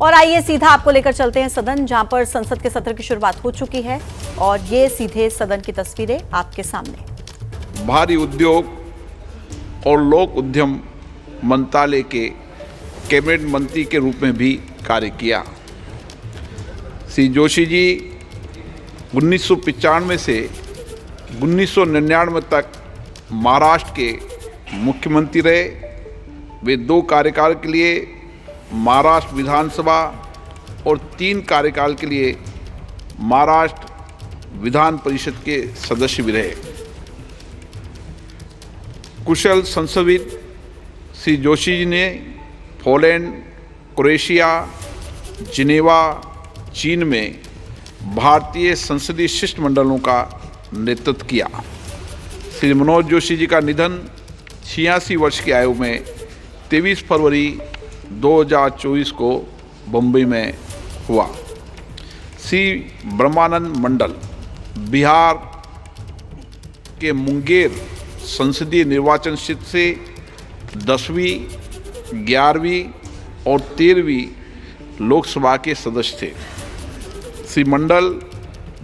और आइए सीधा आपको लेकर चलते हैं सदन, जहां पर संसद के सत्र की शुरुआत हो चुकी है और ये सीधे सदन की तस्वीरें आपके सामने। भारी उद्योग और लोक उद्यम मंत्रालय के कैबिनेट मंत्री के रूप में भी कार्य किया। श्री जोशी जी 1995 से 1999 तक महाराष्ट्र के मुख्यमंत्री रहे। वे 2 कार्यकाल के लिए महाराष्ट्र विधानसभा और 3 कार्यकाल के लिए महाराष्ट्र विधान परिषद के सदस्य भी रहे। कुशल संसदविद श्री जोशी जी ने पोलैंड, क्रोएशिया, जिनेवा, चीन में भारतीय संसदीय शिष्टमंडलों का नेतृत्व किया। श्री मनोज जोशी जी का निधन 86 वर्ष की आयु में 23 फरवरी 2024 को बम्बई में हुआ। श्री ब्रह्मानंद मंडल बिहार के मुंगेर संसदीय निर्वाचन क्षेत्र से 10वीं, 11वीं और 13वीं लोकसभा के सदस्य थे। श्री मंडल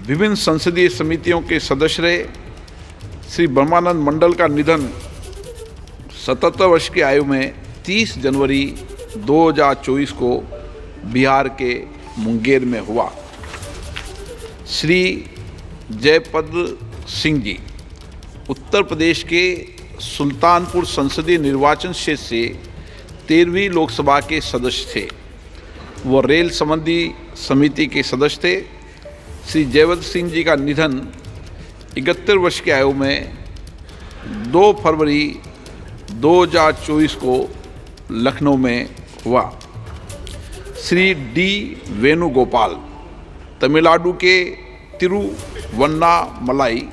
विभिन्न संसदीय समितियों के सदस्य रहे। श्री ब्रह्मानंद मंडल का निधन 77 वर्ष की आयु में 30 जनवरी 2024 को बिहार के मुंगेर में हुआ। श्री जयपद सिंह जी उत्तर प्रदेश के सुल्तानपुर संसदीय निर्वाचन क्षेत्र से 13वीं लोकसभा के सदस्य थे। वो रेल संबंधी समिति के सदस्य थे। श्री जयवंत सिंह जी का निधन 71 वर्ष की आयु में 2 फरवरी 2024 को लखनऊ में हुआ। श्री डी वेणुगोपाल तमिलनाडु के तिरुवन्नामलाई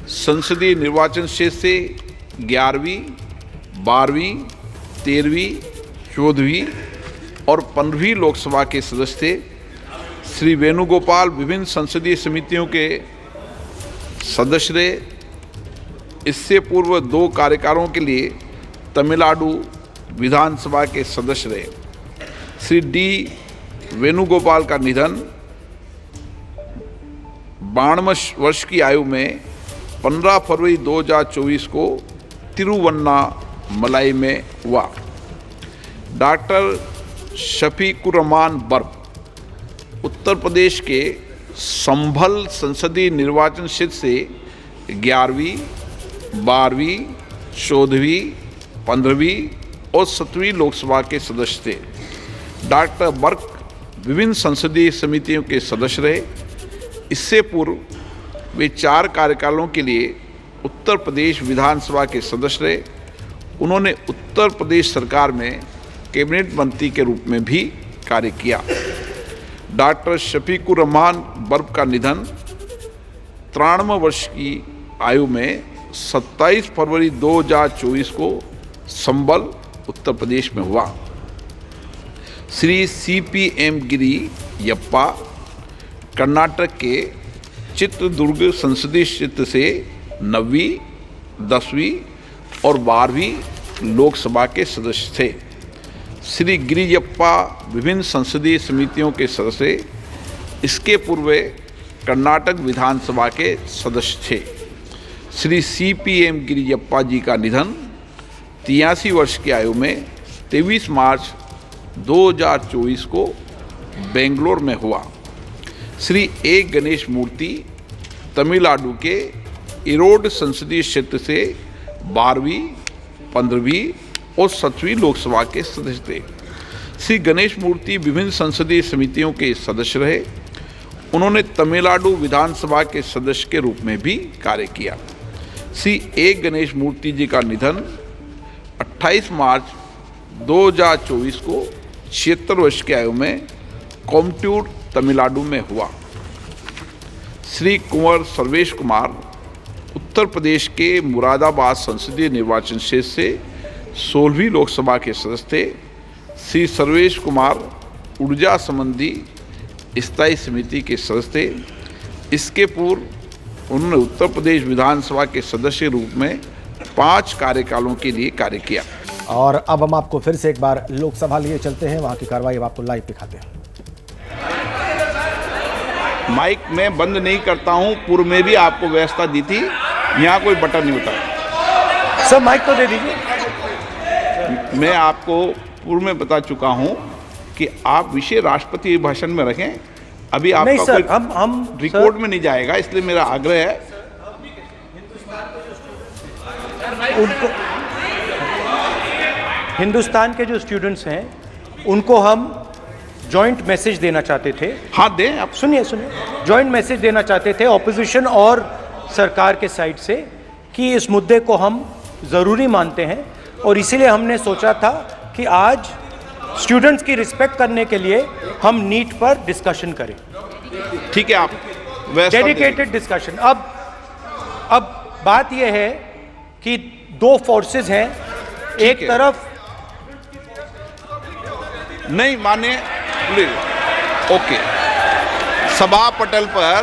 संसदीय निर्वाचन क्षेत्र से 11वीं, 12वीं, 13वीं, 14वीं और 15वीं लोकसभा के सदस्य थे। श्री वेणुगोपाल विभिन्न संसदीय समितियों के सदस्य रहे। इससे पूर्व 2 कार्यकालों के लिए तमिलनाडु विधानसभा के सदस्य रहे। श्री डी वेणुगोपाल का निधन 92 वर्ष की आयु में 15 फरवरी 2024 को तिरुवन्नामलाई में हुआ। डॉक्टर शफीकुर्रहमान बर्क उत्तर प्रदेश के संभल संसदीय निर्वाचन क्षेत्र से 11वीं, 12वीं, 14वीं, 15वीं और 17वीं लोकसभा के सदस्य थे। डॉक्टर बर्क विभिन्न संसदीय समितियों के सदस्य रहे। इससे पूर्व वे 4 कार्यकालों के लिए उत्तर प्रदेश विधानसभा के सदस्य रहे। उन्होंने उत्तर प्रदेश सरकार में कैबिनेट मंत्री के रूप में भी कार्य किया। डॉक्टर शफीकुर्रहमान बर्क का निधन 93 वर्ष की आयु में 27 फरवरी 2024 को संबल उत्तर प्रदेश में हुआ। श्री CPM गिरियप्पा कर्नाटक के चित्रदुर्ग संसदीय क्षेत्र से 9वीं, 10वीं और 12वीं लोकसभा के सदस्य थे। श्री गिरियप्पा विभिन्न संसदीय समितियों के सदस्य। इसके पूर्व कर्नाटक विधानसभा के सदस्य थे। श्री CPM गिरियप्पा जी का निधन 83 वर्ष की आयु में 23 मार्च 2024 को बेंगलोर में हुआ। श्री ए गणेश मूर्ति तमिलनाडु के इरोड संसदीय क्षेत्र से 12वीं, 15वीं और 17वीं लोकसभा के सदस्य थे। श्री गणेश मूर्ति विभिन्न संसदीय समितियों के सदस्य रहे। उन्होंने तमिलनाडु विधानसभा के सदस्य के रूप में भी कार्य किया। श्री ए गणेश मूर्ति जी का निधन 28 मार्च 2024 को 76 वर्ष की आयु में कोयम्बटूर तमिलनाडु में हुआ। श्री कुंवर सर्वेश कुमार उत्तर प्रदेश के मुरादाबाद संसदीय निर्वाचन क्षेत्र से 16वीं लोकसभा के सदस्य थे। श्री सर्वेश कुमार ऊर्जा संबंधी स्थायी समिति के सदस्य थे। इसके पूर्व उन्होंने उत्तर प्रदेश विधानसभा के सदस्य के रूप में 5 कार्यकालों के लिए कार्य किया। और अब हम आपको फिर से एक बार लोकसभा लिए चलते हैं, वहां की कार्रवाई अब आपको लाइव दिखाते हैं। माइक मैं बंद नहीं करता हूं, पूर्व में भी आपको व्यवस्था दी थी, यहाँ कोई बटन नहीं होता। सर माइक तो दे दीजिए। मैं आपको पूर्व में बता चुका हूं कि आप विषय राष्ट्रपति भाषण में रखें। अभी नहीं आपका सर, कोई हम रिकॉर्ड में नहीं जाएगा, इसलिए मेरा आग्रह है उनको, हिंदुस्तान के जो स्टूडेंट्स हैं उनको हम जॉइंट मैसेज देना चाहते थे। हाँ दें आप। सुनिए, जॉइंट मैसेज देना चाहते थे ऑपोजिशन और सरकार के साइड से कि इस मुद्दे को हम ज़रूरी मानते हैं और इसीलिए हमने सोचा था कि आज स्टूडेंट्स की रिस्पेक्ट करने के लिए हम नीट पर डिस्कशन करें। ठीक है, आप डेडिकेटेड डिस्कशन। अब बात यह है कि दो फोर्सेस हैं, एक तरफ नहीं माने प्लीज। ओके, सभा पटल पर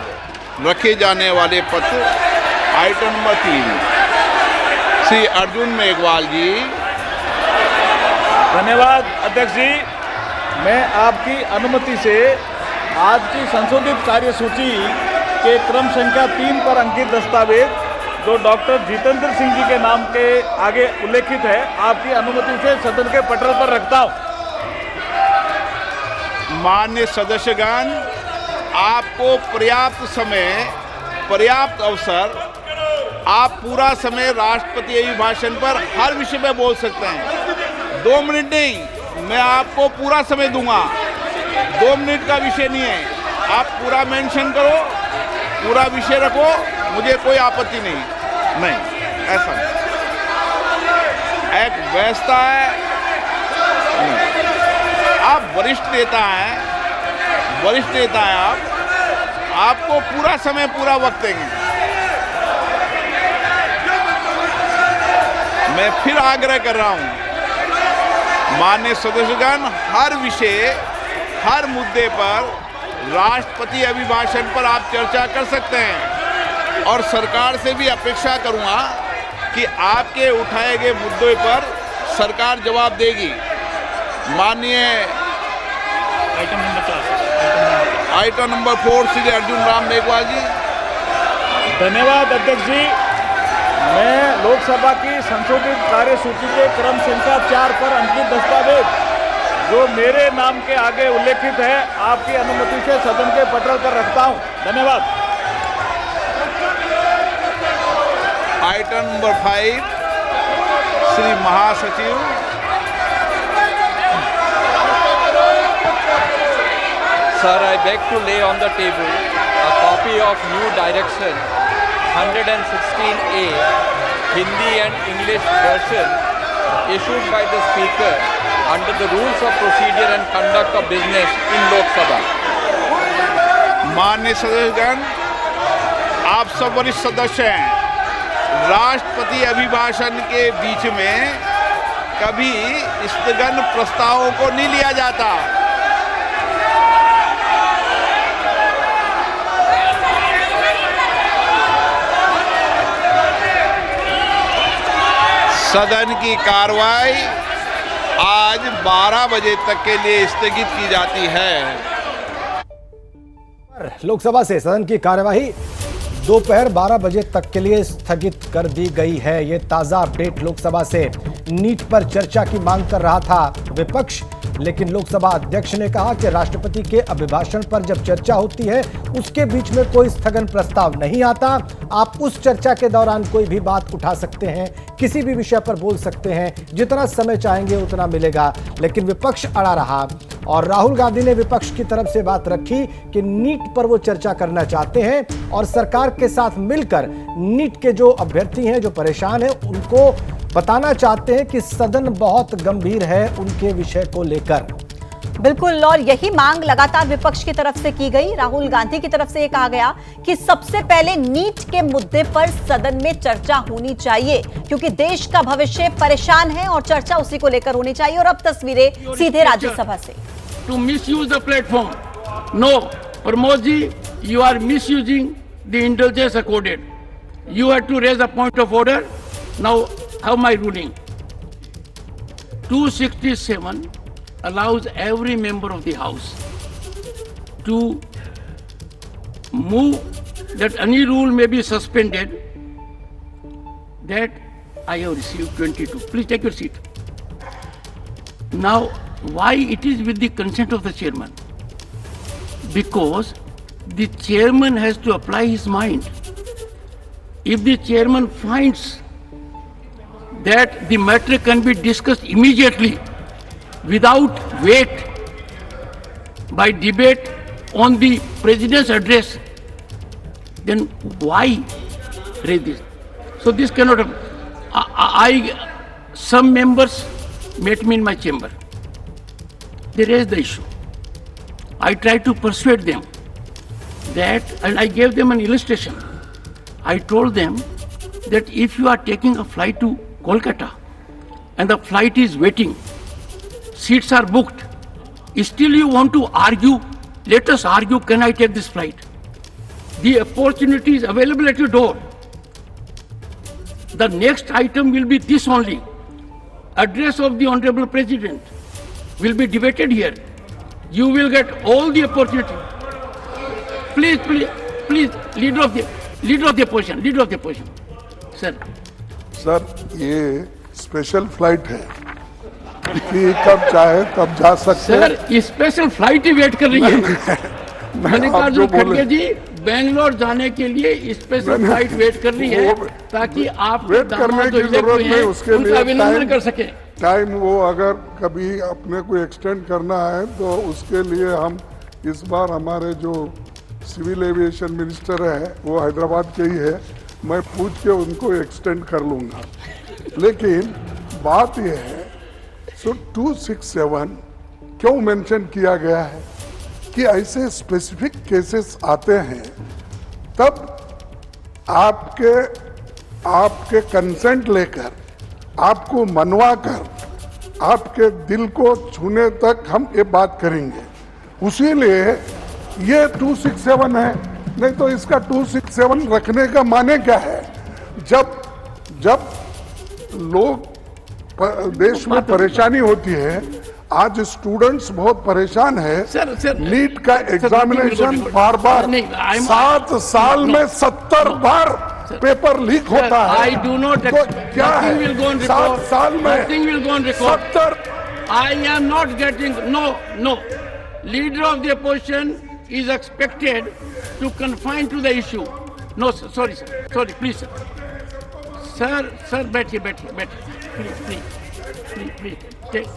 रखे जाने वाले पत्र आइटम नंबर 3 श्री अर्जुन मेघवाल जी। धन्यवाद अध्यक्ष जी। मैं आपकी अनुमति से आज की संशोधित कार्यसूची के क्रम संख्या 3 पर अंकित दस्तावेज जो डॉक्टर जितेंद्र सिंह जी के नाम के आगे उल्लेखित है, आपकी अनुमति से सदन के पटल पर रखता हूं। मान्य सदस्यगण, आपको पर्याप्त समय, पर्याप्त अवसर, आप पूरा समय राष्ट्रपति अभिभाषण पर हर विषय में बोल सकते हैं। 2 मिनट नहीं, मैं आपको पूरा समय दूंगा। 2 मिनट का विषय नहीं है, आप पूरा मेंशन करो, पूरा विषय रखो, मुझे कोई आपत्ति नहीं। ऐसा नहीं, एक व्यवस्था है। आप वरिष्ठ नेता हैं आप, आपको पूरा समय, पूरा वक्त देंगे। मैं फिर आग्रह कर रहा हूं, माननीय सदस्यगण, हर विषय, हर मुद्दे पर राष्ट्रपति अभिभाषण पर आप चर्चा कर सकते हैं और सरकार से भी अपेक्षा करूंगा कि आपके उठाए गए मुद्दों पर सरकार जवाब देगी। माननीय आइटम नंबर 4 श्री अर्जुन राम मेघवाल जी। धन्यवाद अध्यक्ष जी। मैं लोकसभा की संशोधित कार्यसूची के क्रम संख्या 4 पर अंकित दस्तावेज जो मेरे नाम के आगे उल्लेखित है, आपकी अनुमति से सदन के पटल पर रखता हूं। धन्यवाद। आइटम नंबर 5 श्री महासचिव। Sir, I beg to lay on the table a copy of new direction 116A Hindi and English version issued by the Speaker under the rules of procedure and conduct of business in Lok Sabha. माननीय सदस्यगण, आप सब वरिष्ठ सदस्य हैं। राष्ट्रपति अभिभाषण के बीच में कभी स्थगन प्रस्तावों को नहीं लिया जाता। सदन की कार्रवाई आज 12 बजे तक के लिए स्थगित की जाती है। लोकसभा से सदन की कार्यवाही दोपहर 12 बजे तक के लिए स्थगित कर दी गई है। ये ताजा अपडेट लोकसभा से। नीट पर चर्चा की मांग कर रहा था विपक्ष, लेकिन लोकसभा अध्यक्ष ने कहा कि राष्ट्रपति के अभिभाषण पर जब चर्चा होती है उसके बीच में कोई स्थगन प्रस्ताव नहीं आता। आप उस चर्चा के दौरान कोई भी बात उठा सकते हैं, किसी भी विषय पर बोल सकते हैं, जितना समय चाहेंगे उतना मिलेगा। लेकिन विपक्ष अड़ा रहा और राहुल गांधी ने विपक्ष की तरफ से बात रखी कि नीट पर वो चर्चा करना चाहते हैं और सरकार के साथ मिलकर नीट के जो अभ्यर्थी हैं, जो परेशान हैं, उनको बताना चाहते हैं कि सदन बहुत गंभीर है उनके विषय को लेकर। बिल्कुल, और यही मांग लगातार विपक्ष की तरफ से की गई। राहुल गांधी की तरफ से ये कहा गया कि सबसे पहले नीट के मुद्दे पर सदन में चर्चा होनी चाहिए, क्योंकि देश का भविष्य परेशान है और चर्चा उसी को लेकर होनी चाहिए। और अब तस्वीरें सीधे राज्यसभा से। To misuse the platform. No, Pramod ji, you are misusing the indulgence accorded. You have to raise a point of order. Now, how my ruling? 267 allows every member of the House to move that any rule may be suspended, that I have received 22. Please take your seat. Now, why it is with the consent of the chairman? Because the chairman has to apply his mind. If the chairman finds that the matter can be discussed immediately without wait by debate on the president's address, then why raise this? So this cannot happen. Some members met me in my chamber. They raised the issue. I tried to persuade them that, and I gave them an illustration. I told them that if you are taking a flight to Kolkata and the flight is waiting, seats are booked, still you want to argue, let us argue, can I take this flight? The opportunity is available at your door. The next item will be this only. Address of the Honorable President will be debated here. You will get all the opportunity. Please, leader of the opposition. Sir. Sir, ये special flight है कि कब चाहे तब जा सकते हैं। Sir, ये स्पेशल फ्लाइट ही वेट कर रही है। मल्लिकार्जुन खड़गे जी बेंगलोर जाने के लिए स्पेशल फ्लाइट वेट कर रही है ताकि आप वेट करने की जरूरत नहीं, उसके लिए अभिनंदन कर सके। टाइम वो अगर कभी अपने को एक्सटेंड करना है तो उसके लिए हम इस बार हमारे जो सिविल एविएशन मिनिस्टर है वो हैदराबाद के ही है, मैं पूछ के उनको एक्सटेंड कर लूँगा। लेकिन बात यह है, सो 267 क्यों मेंशन किया गया है कि ऐसे स्पेसिफिक केसेस आते हैं तब आपके कंसेंट लेकर, आपको मनवा कर, आपके दिल को छूने तक हम ये बात करेंगे। उसी लिए ये 267 है, नहीं तो इसका 267 रखने का माने क्या है? जब लोग देश में परेशानी होती है, आज स्टूडेंट्स बहुत परेशान है। सर, नीट का एग्जामिनेशन बार 7 साल में 70 बार पेपर लीक होता है। I do not तो क्या है? 7 साल में nothing will go on record. 70 I am not getting, no. Leader of the opposition is expected to confine to the issue. No, sir, sorry, please, sir. Sir, बैठिए, please.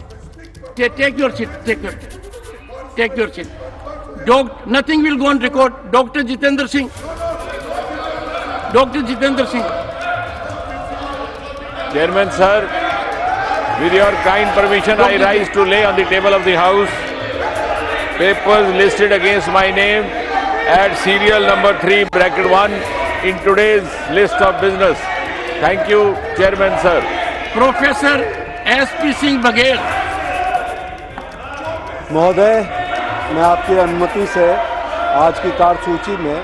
Take your seat, take your seat. Nothing will go on record. Dr. Jitendra Singh. Chairman sir, with your kind permission, I rise to lay on the table of the House papers listed against my name at serial number 3(1) in today's list of business. Thank you, Chairman sir. Professor S.P. Singh Baghel. महोदय, मैं आपकी अनुमति से आज की कार्यसूची में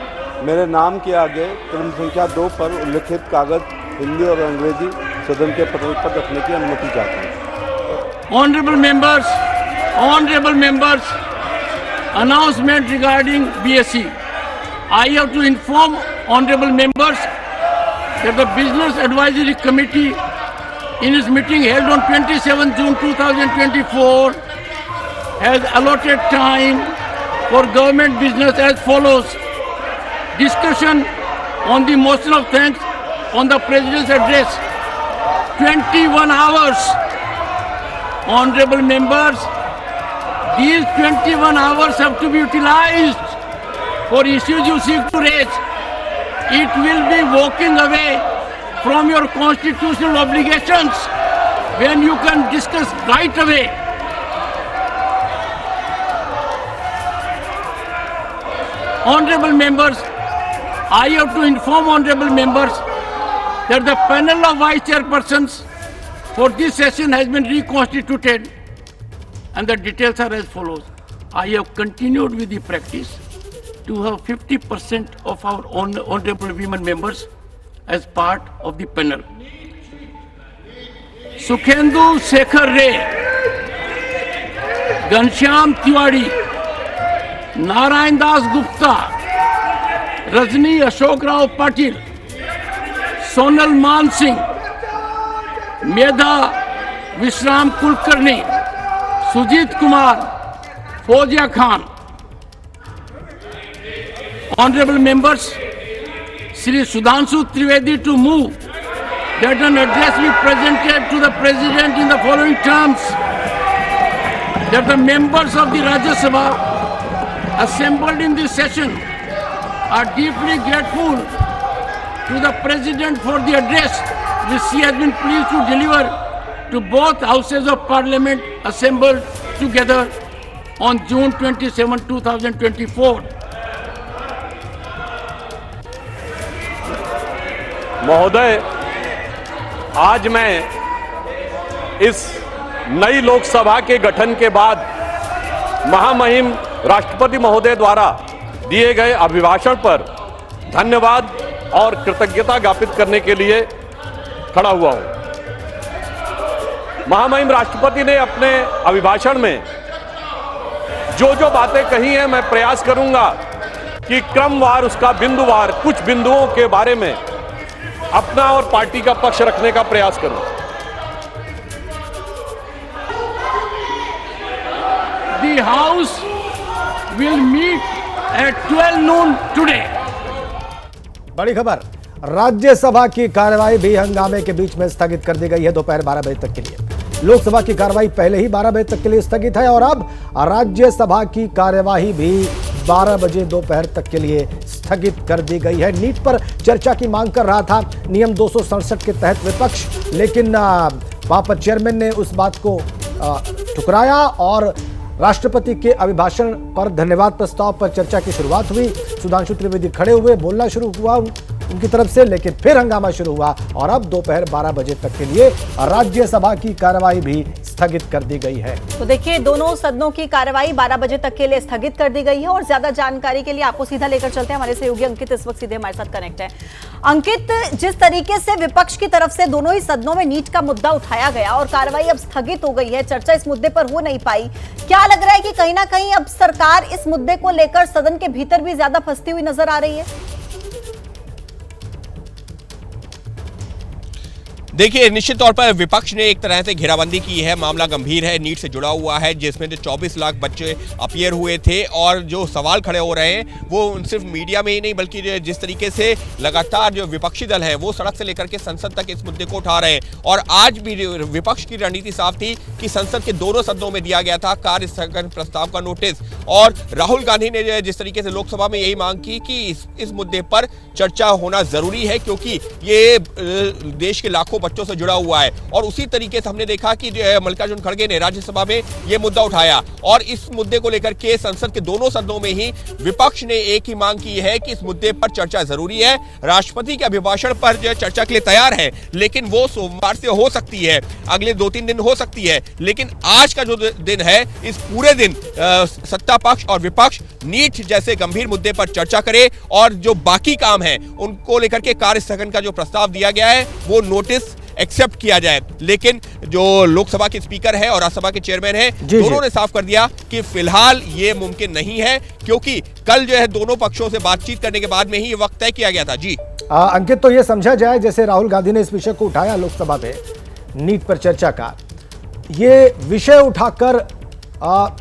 मेरे नाम के आगे क्रम संख्या 2 पर उल्लिखित कागज हिंदी और अंग्रेजी सदन के पटल पर रखने की अनुमति चाहता हूँ। Honorable members, announcement regarding BSc. I have to inform honorable members that the Business Advisory Committee in its meeting held on 27 June 2024 has allotted time for government business as follows. Discussion on the motion of thanks on the President's address, 21 hours. Honorable members, these 21 hours have to be utilized for issues you seek to raise. It will be walking away from your constitutional obligations when you can discuss right away. Honorable members, I have to inform honorable members that the panel of vice chairpersons for this session has been reconstituted and the details are as follows. I have continued with the practice to have 50% of our honorable women members as part of the panel. Sukhendu Shekhar Ray, Ghanshyam Tiwari, Narayan Das Gupta, Rajni Ashok Rao Patil, Sonal Man Singh, Medha Vishram Kulkarni, Sujit Kumar, Fozia Khan. Honorable members, Shri Sudhanshu Trivedi to move that an address be presented to the President in the following terms: that the members of the Rajya Sabha assembled in this session are deeply grateful to the President for the address which he has been pleased to deliver to both houses of Parliament assembled together on June 27, 2024. महोदय, आज मैं इस नई लोकसभा के गठन के बाद महामहिम राष्ट्रपति महोदय द्वारा दिए गए अभिभाषण पर धन्यवाद और कृतज्ञता ज्ञापित करने के लिए खड़ा हुआ हूं। महामहिम राष्ट्रपति ने अपने अभिभाषण में जो जो बातें कही हैं, मैं प्रयास करूंगा कि क्रमवार उसका बिंदुवार कुछ बिंदुओं के बारे में अपना और पार्टी का पक्ष रखने का प्रयास करूं। The House will meet at 12 noon today. बड़ी खबर, राज्यसभा की कार्यवाही भी हंगामे के बीच में स्थगित कर दी गई है दोपहर 12 बजे तक के लिए। लोकसभा की कार्यवाही पहले ही 12 बजे तक के लिए स्थगित है और अब राज्यसभा की कार्यवाही भी 12 बजे दोपहर तक के लिए स्थगित कर दी गई है। नीट पर चर्चा की मांग कर रहा था नियम 267 के तहत विपक्ष, लेकिन वहां पर चेयरमैन ने उस बात को ठुकराया और राष्ट्रपति के अभिभाषण पर धन्यवाद प्रस्ताव पर चर्चा की शुरुआत हुई। सुधांशु त्रिवेदी खड़े हुए, बोलना शुरू हुआ उनकी तरफ से, लेकिन फिर हंगामा शुरू हुआ और अब दोपहर 12 बजे तक के लिए राज्यसभा की कार्यवाही भी स्थगित कर दी गई है। तो देखिए, दोनों सदनों की कार्यवाही 12 बजे तक के लिए स्थगित कर दी गई है और ज्यादा जानकारी के लिए आपको सीधा लेकर चलते हैं, हमारे सहयोगी अंकित इस वक्त सीधे हमारे साथ कनेक्ट है। अंकित, जिस तरीके से विपक्ष की तरफ से दोनों ही सदनों में नीट का मुद्दा उठाया गया और कार्यवाही अब स्थगित हो गई है, चर्चा इस मुद्दे पर हो नहीं पाई, क्या लग रहा है कि कहीं ना कहीं अब सरकार इस मुद्दे को लेकर सदन के भीतर भी ज्यादा फंसती हुई नजर आ रही है? देखिए, निश्चित तौर पर विपक्ष ने एक तरह से घेराबंदी की है। मामला गंभीर है, नीट से जुड़ा हुआ है, जिसमें जो 24 लाख बच्चे अपीयर हुए थे और जो सवाल खड़े हो रहे हैं वो सिर्फ मीडिया में ही नहीं बल्कि जिस तरीके से लगातार जो विपक्षी दल है वो सड़क से लेकर के संसद तक इस मुद्दे को उठा रहे हैं। और आज भी विपक्ष की रणनीति साफ थी कि संसद के दोनों सदनों में दिया गया था कार्य स्थगन प्रस्ताव का नोटिस, और राहुल गांधी ने जिस तरीके से लोकसभा में यही मांग की कि इस मुद्दे पर चर्चा होना जरूरी है क्योंकि ये देश के लाखों बच्चों से जुड़ा हुआ है। और उसी तरीके से हमने देखा कि मल्लिकार्जुन खड़गे ने राज्यसभा में यह मुद्दा उठाया और इस मुद्दे को लेकर के संसद के दोनों सदनों में ही विपक्ष ने एक ही मांग की है कि इस मुद्दे पर चर्चा जरूरी है। राष्ट्रपति के अभिभाषण पर जो चर्चा के लिए तैयार है, लेकिन वो सोमवार से हो सकती है, अगले 2-3 दिन हो सकती है, लेकिन आज का जो दिन है, इस पूरे दिन सत्ता पक्ष और विपक्ष नीट जैसे गंभीर मुद्दे पर चर्चा करे और जो बाकी काम है उनको लेकर के कार्य स्थगन का जो प्रस्ताव दिया गया है वो नोटिस एक्सेप्ट किया जाए। लेकिन जो लोकसभा के स्पीकर है और राज्यसभा के चेयरमैन है, दोनों ने साफ कर दिया कि फिलहाल ये मुमकिन नहीं है क्योंकि कल जो है दोनों पक्षों से बातचीत करने के बाद में ही ये वक्त तय किया गया था। जी अंकित, तो ये समझा जाए जैसे राहुल गांधी ने इस विषय को उठाया लोकसभा पे नीट पर चर्चा का, ये विषय उठाकर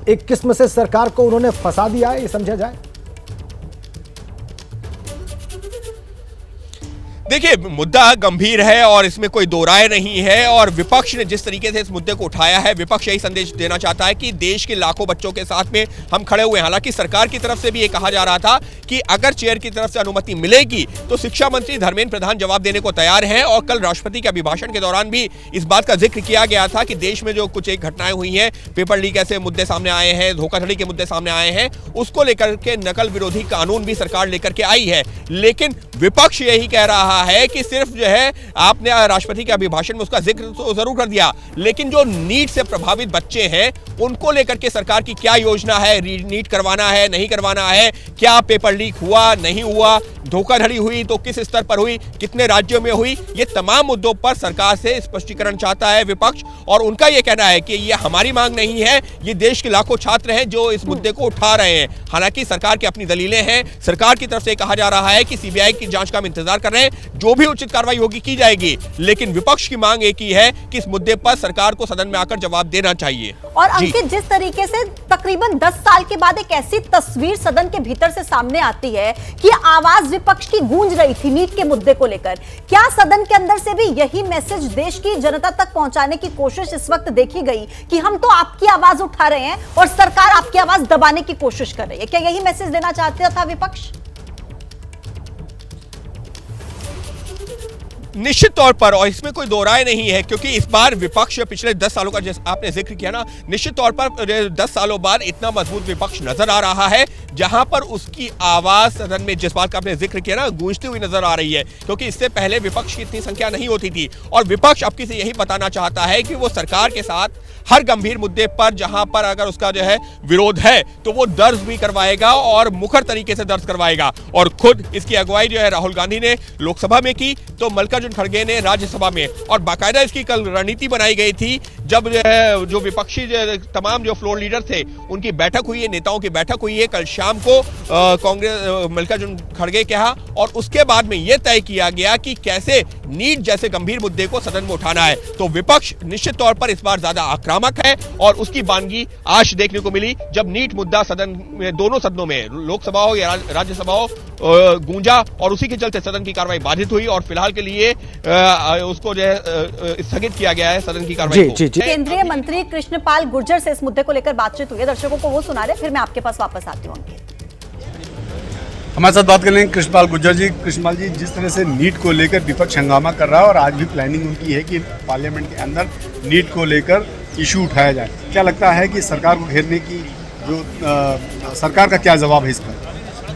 एक किस्म से सरकार को उन्होंने फंसा दिया है, ये समझा जाए? देखिए, मुद्दा गंभीर है और इसमें कोई दो राय नहीं है और विपक्ष ने जिस तरीके से इस मुद्दे को उठाया है, विपक्ष यही संदेश देना चाहता है कि देश के लाखों बच्चों के साथ में हम खड़े हुए हैं। हालांकि सरकार की तरफ से भी ये कहा जा रहा था कि अगर चेयर की तरफ से अनुमति मिलेगी तो शिक्षा मंत्री धर्मेंद्र प्रधान जवाब देने को तैयार है। और कल राष्ट्रपति के अभिभाषण के दौरान भी इस बात का जिक्र किया गया था कि देश में जो कुछ एक घटनाएं हुई हैं, पेपर लीक ऐसे मुद्दे सामने आए हैं, धोखाधड़ी के मुद्दे सामने आए हैं, उसको लेकर के नकल विरोधी कानून भी सरकार लेकर के आई है। लेकिन विपक्ष यही कह रहा है कि सिर्फ जो है आपने राष्ट्रपति के अभिभाषण में उसका जिक्र तो जरूर कर दिया, लेकिन जो नीट से प्रभावित बच्चे हैं उनको लेकर के सरकार की क्या योजना है, नीट करवाना है नहीं करवाना है, क्या पेपर लीक हुआ नहीं हुआ, धोखाधड़ी हुई तो किस स्तर पर हुई, कितने राज्यों में हुई, ये तमाम मुद्दों पर सरकार से स्पष्टीकरण चाहता है विपक्ष। और उनका ये कहना है कि ये हमारी मांग नहीं है, ये देश के लाखों छात्र हैं जो इस मुद्दे को उठा रहे हैं। हालांकि सरकार की अपनी दलीलें हैं, सरकार की तरफ से कहा जा रहा है कि सीबीआई की जांच का हम इंतजार कर रहे हैं, जो भी उचित कार्रवाई होगी की जाएगी, लेकिन विपक्ष की मांग एक ही है कि इस मुद्दे पर सरकार को सदन में आकर जवाब देना चाहिए। और अंकित, जिस तरीके से तकरीबन 10 साल के बाद एक ऐसी तस्वीर सदन के भीतर से सामने आती है कि आवाज विपक्ष की गूंज रही थी नीट के मुद्दे को लेकर, क्या सदन के अंदर से भी यही मैसेज देश की जनता तक पहुंचाने की कोशिश इस वक्त देखी गई कि हम तो आपकी आवाज उठा रहे हैं और सरकार आपकी आवाज दबाने की कोशिश कर रही है? क्या यही मैसेज देना चाहता था विपक्ष? निश्चित तौर पर, और इसमें कोई दो राय नहीं है, क्योंकि इस बार विपक्ष पिछले 10 सालों का जैसे आपने जिक्र किया ना, निश्चित तौर पर 10 सालों बाद इतना मजबूत विपक्ष नजर आ रहा है जहां पर उसकी आवाज सदन में, जिस बात का आपने जिक्र किया ना, गूंजती हुई नजर आ रही है। क्योंकि इससे पहले विपक्ष की इतनी संख्या नहीं होती थी और विपक्ष अब किसी यही बताना चाहता है कि वो सरकार के साथ हर गंभीर मुद्दे पर जहां पर अगर उसका जो है विरोध है तो वो दर्ज भी करवाएगा और मुखर तरीके से दर्ज करवाएगा। और खुद इसकी अगुवाई जो है राहुल गांधी ने लोकसभा में की तो मल्लिकार्जुन खड़गे ने राज्यसभा में, और बाकायदा इसकी कल रणनीति बनाई गई थी जब जो विपक्षी तमाम जो फ्लोर लीडर थे उनकी बैठक हुई है, नेताओं की बैठक हुई है कल शाम को कांग्रेस मल्लिकार्जुन खड़गे कहा, और उसके बाद में यह तय किया गया कि कैसे नीट जैसे गंभीर मुद्दे को सदन में उठाना है। तो विपक्ष निश्चित तौर पर इस बार ज्यादा आक्रामक है और उसकी बानगी आज देखने को मिली जब नीट मुद्दा सदन में, दोनों सदनों में, लोकसभा हो या राज्यसभा हो, गूंजा और उसी के चलते सदन की कार्रवाई बाधित हुई और फिलहाल के लिए उसको जो है स्थगित किया गया है सदन की कार्रवाई को। केंद्रीय मंत्री कृष्णपाल गुर्जर से इस मुद्दे को लेकर बातचीत हुई है, दर्शकों को वो सुना रहे, फिर मैं आपके पास वापस आती हूँ। अंकित, हमारे साथ बात कर लेंगे कृष्णपाल गुर्जर जी। कृष्णपाल जी, जिस तरह से नीट को लेकर विपक्ष हंगामा कर रहा है और आज भी प्लानिंग उनकी है कि पार्लियामेंट के अंदर नीट को लेकर इशू उठाया जाए, क्या लगता है कि सरकार को घेरने की जो सरकार का क्या जवाब है इस पर?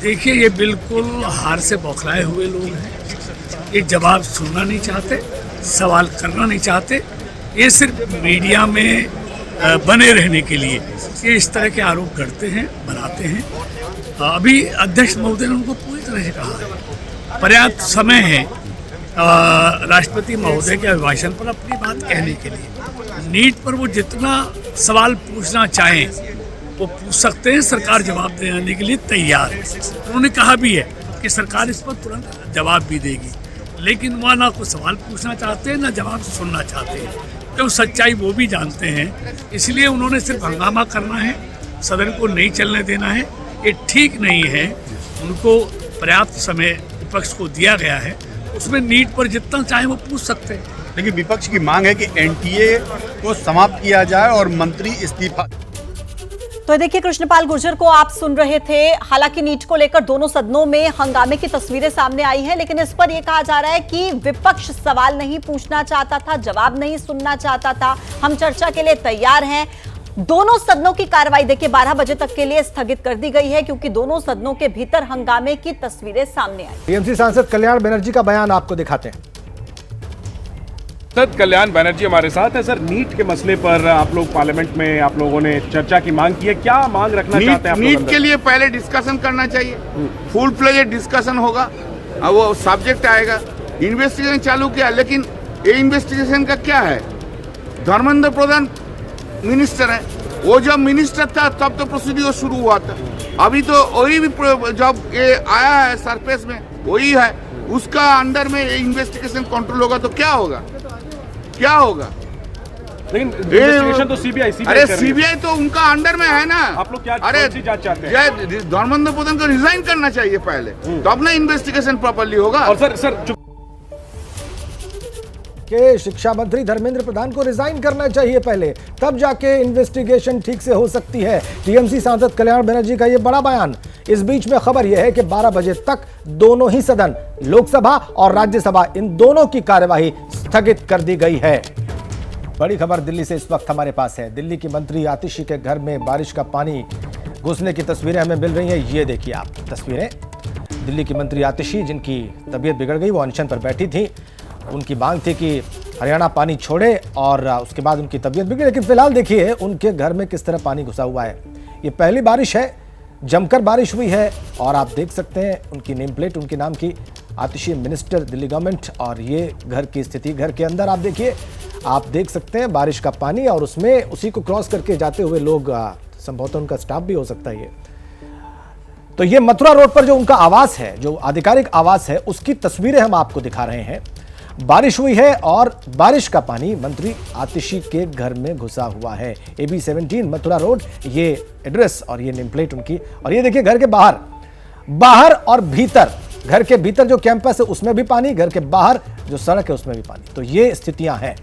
देखिए, ये बिल्कुल हार से बौखलाए हुए लोग हैं। ये जवाब सुनना नहीं चाहते, सवाल करना नहीं चाहते, ये सिर्फ मीडिया में बने रहने के लिए ये इस तरह के आरोप करते हैं, बनाते हैं। अभी अध्यक्ष महोदय ने उनको पूरी तरह से कहा है, पर्याप्त समय है राष्ट्रपति महोदय के अभिभाषण पर अपनी बात कहने के लिए। नीट पर वो जितना सवाल पूछना चाहें वो पूछ सकते हैं, सरकार जवाब देने के लिए तैयार है। उन्होंने कहा भी है कि सरकार इस पर तुरंत जवाब भी देगी, लेकिन वह ना कोई सवाल पूछना चाहते हैं ना जवाब सुनना चाहते हैं, तो सच्चाई वो भी जानते हैं। इसलिए उन्होंने सिर्फ हंगामा करना है, सदन को नहीं चलने देना है, ये ठीक नहीं है। उनको पर्याप्त समय विपक्ष को दिया गया है, उसमें नीट पर जितना चाहे वो पूछ सकते हैं। लेकिन विपक्ष की मांग है कि एनटीए को समाप्त किया जाए और मंत्री इस्तीफा। तो देखिए, कृष्णपाल गुर्जर को आप सुन रहे थे। हालांकि नीट को लेकर दोनों सदनों में हंगामे की तस्वीरें सामने आई हैं, लेकिन इस पर यह कहा जा रहा है कि विपक्ष सवाल नहीं पूछना चाहता था, जवाब नहीं सुनना चाहता था। हम चर्चा के लिए तैयार हैं। दोनों सदनों की कार्रवाई देखिए 12 बजे तक के लिए स्थगित कर दी गई है क्योंकि दोनों सदनों के भीतर हंगामे की तस्वीरें सामने आई। टीएमसी सांसद कल्याण बनर्जी का बयान आपको दिखाते हैं। सर, कल्याण बनर्जी हमारे साथ है। सर, नीट के मसले पर आप लोग पार्लियामेंट में आप लोगों ने चर्चा की मांग की है, क्या मांग रखना चाहते हैं आप लोग? नीट के लिए पहले डिस्कशन करना चाहिए, फुल फ्लेजेड डिस्कशन होगा, वो सब्जेक्ट आएगा, इन्वेस्टिगेशन चालू किया, लेकिन ये इन्वेस्टिगेशन का क्या है? धर्मेंद्र प्रधान मिनिस्टर है, वो जब मिनिस्टर था तब तो प्रोसीड्यूर शुरू हुआ था, अभी तो वही भी जब ये आया है सरफेस में वही है, उसका अंडर में इन्वेस्टिगेशन कंट्रोल होगा तो क्या होगा? क्या होगा? लेकिन इन्वेस्टिगेशन तो सीबीआई अरे सीबीआई तो उनका अंडर में है ना। आप लोग क्या जांच चाहते हैं? धर्मेंद्र प्रधान को रिजाइन करना चाहिए पहले, तब ना इन्वेस्टिगेशन प्रॉपर्ली होगा। और सर के शिक्षा मंत्री धर्मेंद्र प्रधान को रिजाइन करना चाहिए पहले, तब जाके इन्वेस्टिगेशन ठीक से हो सकती है। टीएमसी सांसद कल्याण बनर्जी का यह बड़ा बयान। इस बीच में खबर यह है कि 12 बजे तक दोनों ही सदन, लोकसभा और राज्यसभा, इन दोनों की कार्यवाही स्थगित कर दी गई है। बड़ी खबर दिल्ली से इस वक्त हमारे पास है। दिल्ली की मंत्री आतिशी के घर में बारिश का पानी घुसने की तस्वीरें हमें मिल रही हैं। ये देखिए आप तस्वीरें। दिल्ली की मंत्री आतिशी, जिनकी तबीयत बिगड़ गई, वो अनशन पर बैठी थी। उनकी मांग थी कि हरियाणा पानी छोड़े और उसके बाद उनकी तबीयत बिगड़ी, लेकिन फिलहाल देखिए उनके घर में किस तरह पानी घुसा हुआ है। ये पहली बारिश है जमकर बारिश हुई है और आप देख सकते हैं उनकी नेम प्लेट उनके नाम की, आतिशी मिनिस्टर दिल्ली गवर्नमेंट। और ये घर की स्थिति, घर के अंदर आप देखिए, आप देख सकते हैं बारिश का पानी और उसमें उसी को क्रॉस करके जाते हुए लोग, संभवतः उनका स्टाफ भी हो सकता है ये। तो ये मथुरा रोड पर जो उनका आवास है, जो आधिकारिक आवास है, उसकी तस्वीरें हम आपको दिखा रहे हैं। बारिश हुई है और बारिश का पानी मंत्री आतिशी के घर में घुसा हुआ है। AB 17 मथुरा रोड, ये एड्रेस और ये नेम प्लेट उनकी। और ये देखिए घर के बाहर और भीतर, घर के भीतर जो कैंपस है उसमें भी पानी, घर के बाहर जो सड़क है उसमें भी पानी। तो ये स्थितियां हैं।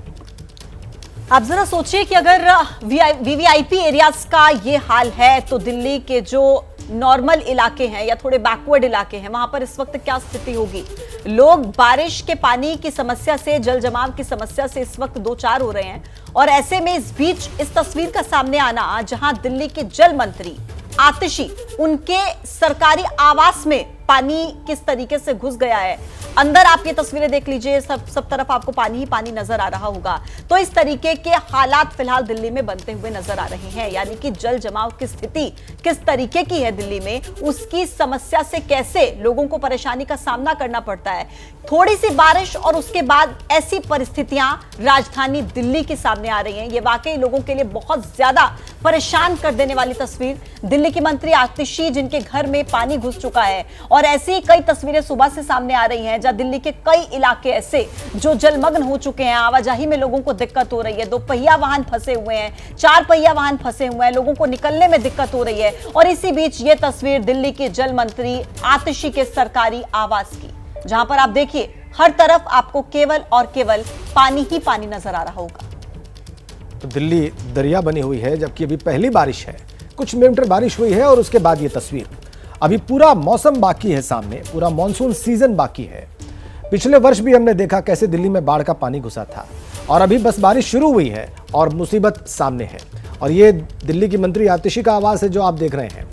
आप जरा सोचिए कि अगर VVIP एरियाज का ये हाल है तो दिल्ली के जो नॉर्मल इलाके हैं या थोड़े बैकवर्ड इलाके हैं, वहां पर इस वक्त क्या स्थिति होगी। लोग बारिश के पानी की समस्या से, जल जमाव की समस्या से इस वक्त दो चार हो रहे हैं। और ऐसे में इस बीच इस तस्वीर का सामने आना, जहां दिल्ली के जल मंत्री आतिशी, उनके सरकारी आवास में पानी किस तरीके से घुस गया है। अंदर आप ये तस्वीरें देख लीजिए, सब तरफ आपको पानी ही पानी नजर आ रहा होगा। तो इस तरीके के हालात फिलहाल दिल्ली में बनते हुए नजर आ रहे हैं, यानी कि जल जमाव की स्थिति किस तरीके की है दिल्ली में, उसकी समस्या से कैसे लोगों को परेशानी का सामना करना पड़ता है। थोड़ी सी बारिश और उसके बाद ऐसी परिस्थितियां राजधानी दिल्ली के सामने आ रही हैं। ये वाकई लोगों के लिए बहुत ज्यादा परेशान कर देने वाली तस्वीर। दिल्ली की मंत्री आतिशी, जिनके घर में पानी घुस चुका है, और ऐसी ही कई तस्वीरें सुबह से सामने आ रही हैं जहां दिल्ली के कई इलाके ऐसे जो जलमग्न हो चुके हैं। आवाजाही में लोगों को दिक्कत हो रही है, 2 पहिया वाहन फंसे हुए हैं, 4 पहिया वाहन फंसे हुए हैं, लोगों को निकलने में दिक्कत हो रही है। और इसी बीच ये तस्वीर दिल्ली के जल मंत्री आतिशी के सरकारी आवास की, जहां पर आप देखिए हर तरफ आपको केवल और केवल पानी ही पानी नजर आ रहा होगा। तो दिल्ली दरिया बनी हुई है, जबकि अभी पहली बारिश है, कुछ मिनट बारिश हुई है और उसके बाद ये तस्वीर। अभी पूरा मौसम बाकी है सामने, पूरा मॉनसून सीजन बाकी है। पिछले वर्ष भी हमने देखा कैसे दिल्ली में बाढ़ का पानी घुसा था, और अभी बस बारिश शुरू हुई है और मुसीबत सामने है। और ये दिल्ली की मंत्री आतिशी का आवास है जो आप देख रहे हैं।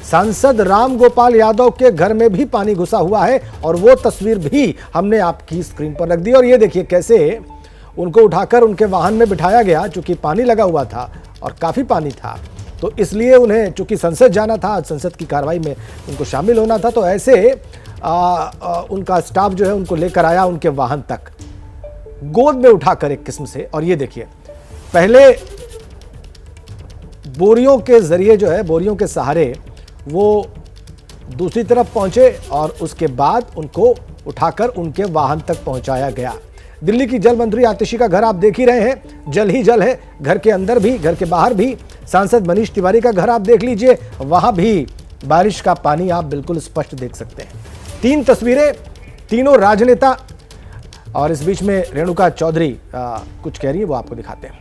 सांसद राम गोपाल यादव के घर में भी पानी घुसा हुआ है, और वो तस्वीर भी हमने आपकी स्क्रीन पर रख दी। और ये देखिए कैसे उनको उठाकर उनके वाहन में बिठाया गया, चूंकि पानी लगा हुआ था और काफी पानी था, तो इसलिए उन्हें चूंकि संसद जाना था, आज संसद की कार्रवाई में उनको शामिल होना था, तो ऐसे उनका स्टाफ जो है उनको लेकर आया उनके वाहन तक, गोद में उठाकर एक किस्म से। और ये देखिए पहले बोरियों के जरिए जो है, बोरियों के सहारे वो दूसरी तरफ पहुंचे और उसके बाद उनको उठाकर उनके वाहन तक पहुंचाया गया। दिल्ली की जल मंत्री आतिशी का घर आप देख ही रहे हैं, जल ही जल है, घर के अंदर भी, घर के बाहर भी। सांसद मनीष तिवारी का घर आप देख लीजिए, वहां भी बारिश का पानी आप बिल्कुल स्पष्ट देख सकते हैं। 3 तस्वीरें, तीनों राजनेता, और इस बीच में रेणुका चौधरी कुछ कह रही है, वो आपको दिखाते हैं।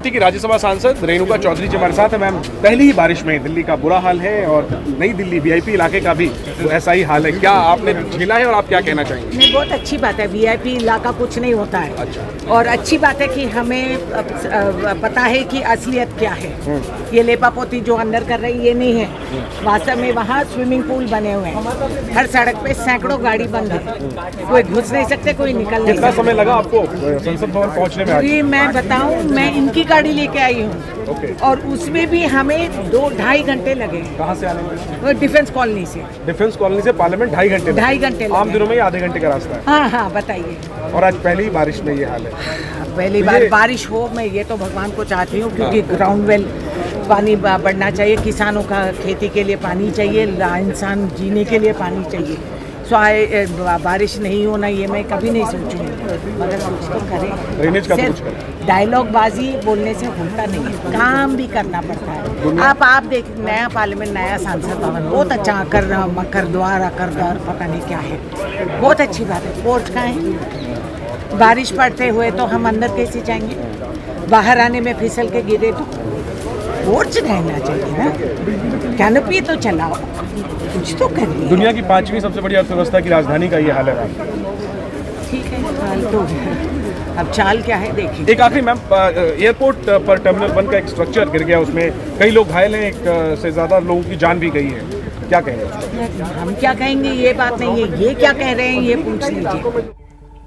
की राज्यसभा सांसद रेणुका चौधरी जी हमारे साथ है। मैम, पहली ही बारिश में दिल्ली का बुरा हाल है और नई दिल्ली VIP इलाके का भी तो ऐसा ही हाल है, क्या आपने झेला है और आप क्या कहना चाहेंगे? नहीं, बहुत अच्छी बात है, VIP इलाका कुछ नहीं होता है। अच्छा। और अच्छी बात है कि हमें पता है कि असलियत क्या है। ये लेपापोती जो अंदर कर रही ये नहीं है, वास्तव में वहाँ स्विमिंग पूल बने हुए हैं, हर सड़क पे सैकड़ों गाड़ी बंद है, कोई घुस नहीं सकते, कोई निकल नहीं सकते। कितना समय लगा आपको संसद भवन पहुँचने में? मैं बताऊँ, मैं इनकी गाड़ी लेके आई हूँ, और उसमें भी हमें 2-2.5 घंटे लगे। कहाँ से आने में? डिफेंस कॉलोनी से। डिफेंस कॉलोनी से पार्लियामेंट 2.5 घंटे? 2.5 घंटे। आम दिनों में आधे घंटे का रास्ता है। हाँ हाँ, बताइए। और आज पहली बारिश में ये हाल है? पहली बार बारिश हो, मैं ये तो भगवान को चाहती हूँ, क्योंकि ग्राउंड वेल पानी बढ़ना चाहिए, किसानों का खेती के लिए पानी चाहिए, इंसान जीने के लिए पानी चाहिए। बारिश नहीं होना ये मैं कभी नहीं सोचूंगी, मगर कुछ तो करें। सिर्फ डायलॉग बाजी बोलने से होता नहीं है, काम भी करना पड़ता है। आप देख, नया पार्लियामेंट, नया संसद भवन, बहुत अच्छा मकर द्वार पता नहीं क्या है, बहुत अच्छी बात है। पोर्च का है, बारिश पड़ते हुए तो हम अंदर कैसे जाएंगे, बाहर आने में फिसल के गिरे तो पोर्च रहना चाहिए ना, कैनोपी तो चलाओ, कुछ तो करिए। दुनिया की 5वीं सबसे बड़ी अर्थव्यवस्था की राजधानी का ये हाल है। ठीक है, हाल तो अब चाल क्या है देखिए। एक आखिरी मैम, एयरपोर्ट पर टर्मिनल 1 का एक स्ट्रक्चर गिर गया, उसमें कई लोग घायल हैं, 1 से ज़्यादा लोगों की जान भी गई है, क्या कहेंगे? हम क्या कहेंगे ये बात नहीं है, ये क्या कह रहे हैं ये पूछ लीजिए।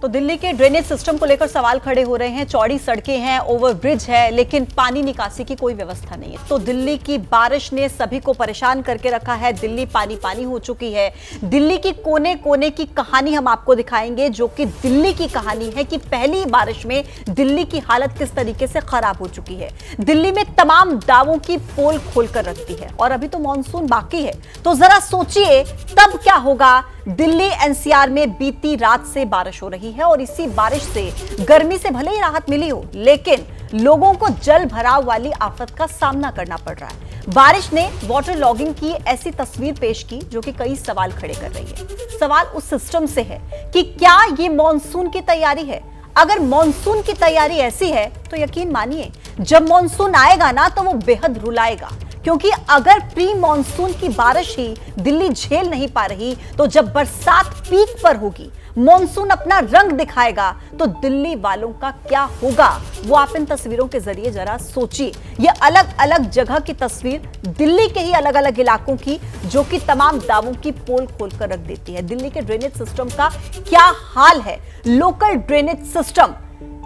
तो दिल्ली के ड्रेनेज सिस्टम को लेकर सवाल खड़े हो रहे हैं। चौड़ी सड़कें हैं, ओवरब्रिज है, लेकिन पानी निकासी की कोई व्यवस्था नहीं है। तो दिल्ली की बारिश ने सभी को परेशान करके रखा है। दिल्ली पानी पानी हो चुकी है। दिल्ली की कोने कोने की कहानी हम आपको दिखाएंगे, जो कि दिल्ली की कहानी है कि पहली बारिश में दिल्ली की हालत किस तरीके से खराब हो चुकी है। दिल्ली में तमाम दावों की पोल खोलकर रखती है और अभी तो मॉनसून बाकी है। तो जरा सोचिए तब क्या होगा। दिल्ली एनसीआर में बीती रात से बारिश हो रही है और इसी बारिश से गर्मी से भले ही राहत मिली हो, लेकिन लोगों को जल भराव वाली आफत का सामना करना पड़ रहा है। बारिश ने वाटर लॉगिंग की ऐसी तस्वीर पेश की जो कि कई सवाल खड़े कर रही है। सवाल उस सिस्टम से है कि क्या ये मॉनसून की तैयारी है। अगर मॉनसून की तैयारी ऐसी है तो यकीन मानिए जब मॉनसून आएगा ना तो वो बेहद रुलाएगा, क्योंकि अगर प्री मॉनसून की बारिश ही दिल्ली झेल नहीं पा रही तो जब बरसात पीक पर होगी, मॉनसून अपना रंग दिखाएगा तो दिल्ली वालों का क्या होगा वो आप इन तस्वीरों के जरिए जरा सोचिए। ये अलग अलग जगह की तस्वीर, दिल्ली के ही अलग अलग इलाकों की, जो कि तमाम दावों की पोल खोलकर रख देती है। दिल्ली के ड्रेनेज सिस्टम का क्या हाल है, लोकल ड्रेनेज सिस्टम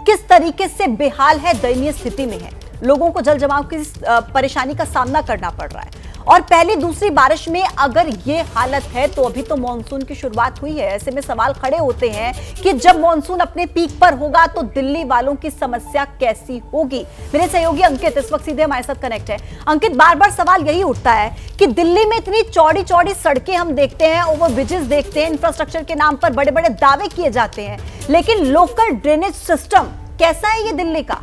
किस तरीके से बेहाल है, दयनीय स्थिति में है। लोगों को जल जमाव की परेशानी का सामना करना पड़ रहा है। और पहली दूसरी बारिश में अगर ये हालत है तो अभी तो मॉनसून की शुरुआत हुई है। ऐसे में सवाल खड़े होते हैं कि जब मॉनसून अपने पीक पर होगा तो दिल्ली वालों की समस्या कैसी होगी। मेरे सहयोगी अंकित इस वक्त सीधे हमारे साथ कनेक्ट है। अंकित, बार बार सवाल यही उठता है कि दिल्ली में इतनी चौड़ी चौड़ी सड़कें हम देखते हैं, ओवरब्रिजेस देखते हैं, इंफ्रास्ट्रक्चर के नाम पर बड़े बड़े दावे किए जाते हैं, लेकिन लोकल ड्रेनेज सिस्टम कैसा है ये दिल्ली का?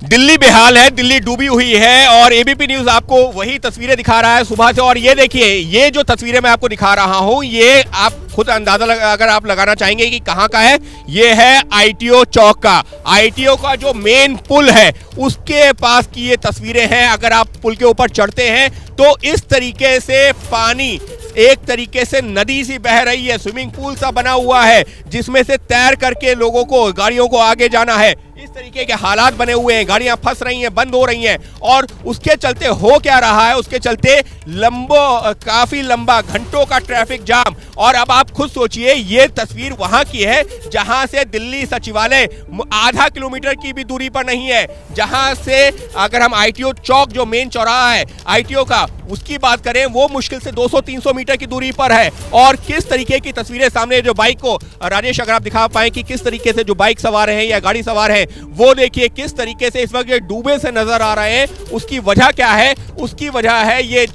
दिल्ली बेहाल है, दिल्ली डूबी हुई है और एबीपी न्यूज आपको वही तस्वीरें दिखा रहा है सुबह से। और ये देखिए, ये जो तस्वीरें मैं आपको दिखा रहा हूं, ये आप खुद अंदाजा अगर आप लगाना चाहेंगे कि कहां का है। ये है आईटीओ चौक का, आईटीओ का जो मेन पुल है उसके पास की ये तस्वीरें हैं। अगर आप पुल के ऊपर चढ़ते हैं तो इस तरीके से पानी एक तरीके से नदी सी बह रही है, स्विमिंग पूल सा बना हुआ है जिसमें से तैर करके लोगों को, गाड़ियों को आगे जाना है। इस तरीके के हालात बने हुए हैं, गाड़ियां फंस रही हैं, बंद हो रही हैं। और उसके चलते हो क्या रहा है, उसके चलते काफी लंबा घंटों का ट्रैफिक जाम। और अब आप खुद सोचिए, ये तस्वीर वहां की है जहां से दिल्ली सचिवालय आधा किलोमीटर की भी दूरी पर नहीं है। जहां से अगर हम आईटीओ चौक जो मेन चौराहा है आईटीओ का, उसकी बात करें, वो मुश्किल से 200-300 मीटर की दूरी पर है। और किस तरीके की तस्वीरें सामने, जो बाइक को राजेश अगर आप दिखा पाए कि किस तरीके से जो बाइक सवार हैं या गाड़ी सवार हैं, वो देखिए किस तरीके से इस वक्त डूबे से नजर आ रहे हैं। उसकी वजह क्या है? उसकी वजह है ये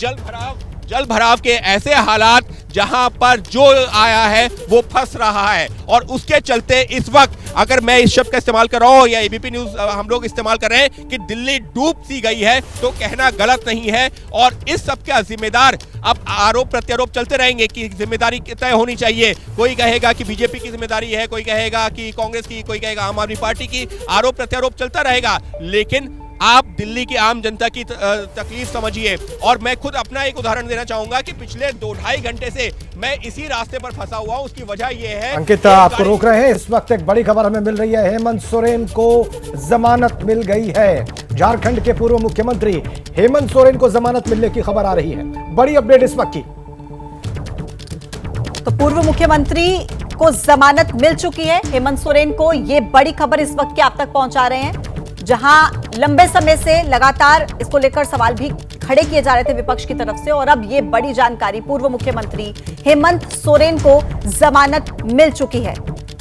जल भराव के ऐसे हालात जहां पर जो आया है वो फंस रहा है। और उसके चलते इस वक्त अगर मैं इस शब्द का इस्तेमाल कर रहा हूं या एबीपी न्यूज हम लोग इस्तेमाल कर रहे हैं कि दिल्ली डूब सी गई है, तो कहना गलत नहीं है। और इस सब का जिम्मेदार, अब आरोप प्रत्यारोप चलते रहेंगे कि जिम्मेदारी तय होनी चाहिए। कोई कहेगा कि बीजेपी की जिम्मेदारी है, कोई कहेगा कि कांग्रेस की, कोई कहेगा आम आदमी पार्टी की। आरोप प्रत्यारोप चलता रहेगा, लेकिन आप दिल्ली की आम जनता की तकलीफ समझिए। और मैं खुद अपना एक उदाहरण देना चाहूंगा कि पिछले 2-2.5 घंटे से मैं इसी रास्ते पर फंसा हुआ हूं। उसकी वजह यह है, अंकित आपको रोक रहे हैं। इस वक्त एक बड़ी खबर हमें मिल रही है, हेमंत सोरेन को जमानत मिल गई है। झारखंड के पूर्व मुख्यमंत्री हेमंत सोरेन को जमानत मिलने की खबर आ रही है। बड़ी अपडेट इस वक्त की। तो पूर्व मुख्यमंत्री को जमानत मिल चुकी है हेमंत सोरेन को। यह बड़ी खबर इस वक्त के आप तक पहुंचा रहे हैं, जहां लंबे समय से लगातार इसको लेकर सवाल भी खड़े किए जा रहे थे विपक्ष की तरफ से। और अब ये बड़ी जानकारी, पूर्व मुख्यमंत्री हेमंत सोरेन को जमानत मिल चुकी है।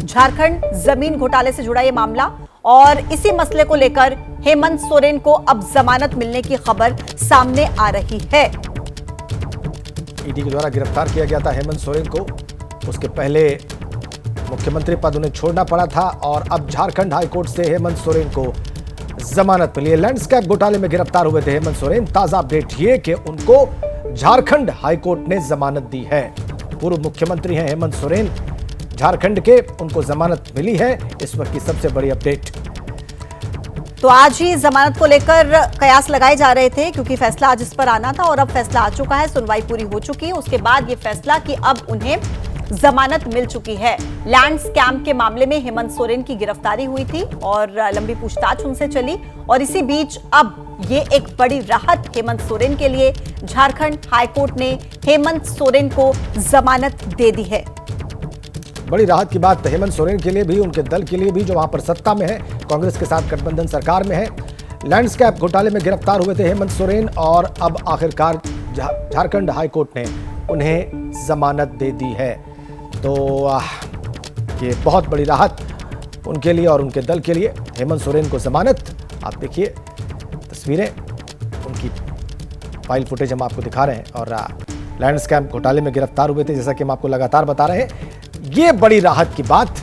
झारखंड जमीन घोटाले से जुड़ा ये मामला, और इसी मसले को लेकर हेमंत सोरेन को अब जमानत मिलने की खबर सामने आ रही है। ईडी के द्वारा गिरफ्तार किया गया था हेमंत सोरेन को। उसके पहले मुख्यमंत्री पद उन्हें छोड़ना पड़ा था और अब झारखंड हाईकोर्ट से हेमंत सोरेन को जमानत मिली है। लैंडस्केप घोटाले में गिरफ्तार हुए थे हेमंत सोरेन। ताजा अपडेट ये कि उनको झारखंड हाईकोर्ट ने जमानत दी है। पूर्व मुख्यमंत्री हैं हेमंत सोरेन झारखंड के, उनको जमानत मिली है। इस वक्त की सबसे बड़ी अपडेट। तो आज ही जमानत को लेकर कयास लगाए जा रहे थे, क्योंकि फैसला आज इस पर आना था और अब फैसला आ चुका है। सुनवाई पूरी हो चुकी है। उसके बाद ये फैसला कि अब उन्हें जमानत मिल चुकी है। लैंड स्कैम के मामले में हेमंत सोरेन की गिरफ्तारी हुई थी और लंबी पूछताछ उनसे चली, और इसी बीच अब ये एक बड़ी राहत हेमंत सोरेन के लिए। झारखंड हाईकोर्ट ने हेमंत सोरेन को जमानत दे दी है। बड़ी राहत की बात हेमंत सोरेन के लिए भी, उनके दल के लिए भी, जो वहां पर सत्ता में है, कांग्रेस के साथ गठबंधन सरकार में है। लैंडस्केप घोटाले में गिरफ्तार हुए थे हेमंत सोरेन और अब आखिरकार झारखंड हाईकोर्ट ने उन्हें जमानत दे दी है। तो ये बहुत बड़ी राहत उनके लिए और उनके दल के लिए। हेमंत सोरेन को जमानत, आप देखिए तस्वीरें, उनकी फाइल फुटेज हम आपको दिखा रहे हैं। और लैंडस्केप घोटाले में गिरफ्तार हुए थे, जैसा कि हम आपको लगातार बता रहे हैं। ये बड़ी राहत की बात,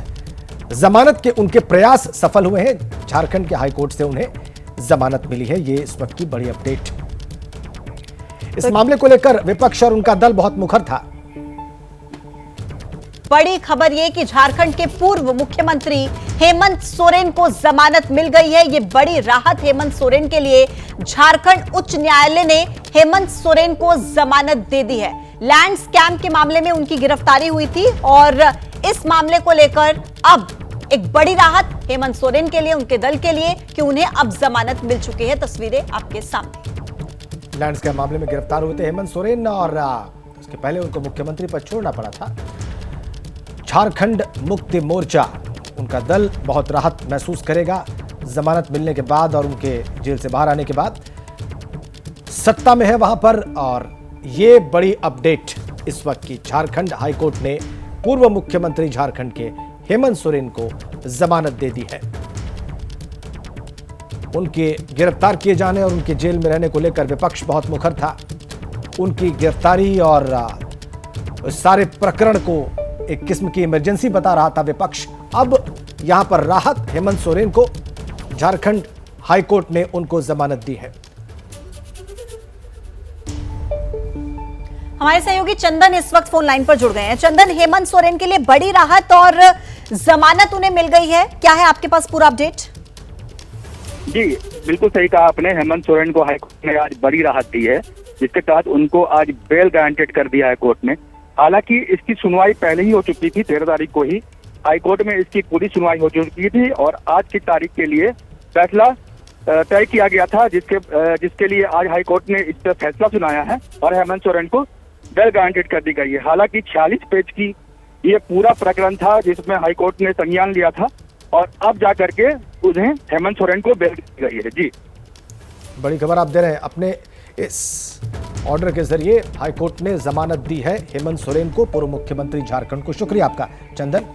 जमानत के उनके प्रयास सफल हुए हैं। झारखंड के हाईकोर्ट से उन्हें जमानत मिली है। ये इस वक्त की बड़ी अपडेट। इस मामले को लेकर विपक्ष और उनका दल बहुत मुखर था। बड़ी खबर यह कि झारखंड के पूर्व मुख्यमंत्री हेमंत सोरेन को जमानत मिल गई है। ये बड़ी राहत हेमंत सोरेन के लिए। झारखंड उच्च न्यायालय ने हेमंत सोरेन को जमानत दे दी है। लैंड स्कैम के मामले में उनकी गिरफ्तारी हुई थी और इस मामले को लेकर अब एक बड़ी राहत हेमंत सोरेन के लिए, उनके दल के लिए कि उन्हें अब जमानत मिल चुकी है। तस्वीरें आपके सामने। लैंड स्कैम मामले में गिरफ्तार हुए थे हेमंत सोरेन और उसके पहले उनको मुख्यमंत्री पद छोड़ना पड़ा था। झारखंड मुक्ति मोर्चा, उनका दल बहुत राहत महसूस करेगा जमानत मिलने के बाद और उनके जेल से बाहर आने के बाद। सत्ता में है वहां पर और ये बड़ी अपडेट इस वक्त की। झारखंड हाईकोर्ट ने पूर्व मुख्यमंत्री झारखंड के हेमंत सोरेन को जमानत दे दी है। उनके गिरफ्तार किए जाने और उनके जेल में रहने को लेकर विपक्ष बहुत मुखर था। उनकी गिरफ्तारी और सारे प्रकरण को एक किस्म की इमरजेंसी बता रहा था विपक्ष। अब यहां पर राहत, हेमंत सोरेन को झारखंड हाईकोर्ट ने उनको जमानत दी है। हमारे सहयोगी चंदन इस वक्त फोन लाइन पर जुड़ गए हैं। चंदन, हेमंत सोरेन के लिए बड़ी राहत और जमानत उन्हें मिल गई है, क्या है आपके पास पूरा अपडेट? जी बिल्कुल सही कहा आपने। हेमंत सोरेन को हाईकोर्ट ने आज बड़ी राहत दी है, जिसके तहत उनको आज बेल ग्रांटेड कर दिया है कोर्ट ने। हालांकि इसकी सुनवाई पहले ही हो चुकी थी, 13 तारीख को ही हाईकोर्ट में इसकी पूरी सुनवाई हो चुकी थी और आज की तारीख के लिए फैसला तय किया गया था, जिसके लिए आज हाईकोर्ट ने इस पर फैसला सुनाया है और हेमंत सोरेन को बेल ग्रांटेड कर दी गई है। हालांकि 46 पेज की ये पूरा प्रकरण था जिसमें हाईकोर्ट ने संज्ञान लिया था और अब जाकर के उन्हें हेमंत सोरेन को बेल दी गई है। जी बड़ी खबर आप दे रहे हैं। अपने इस ऑर्डर के जरिए हाईकोर्ट ने जमानत दी है हेमंत सोरेन को, पूर्व मुख्यमंत्री झारखंड को। शुक्रिया आपका चंदन।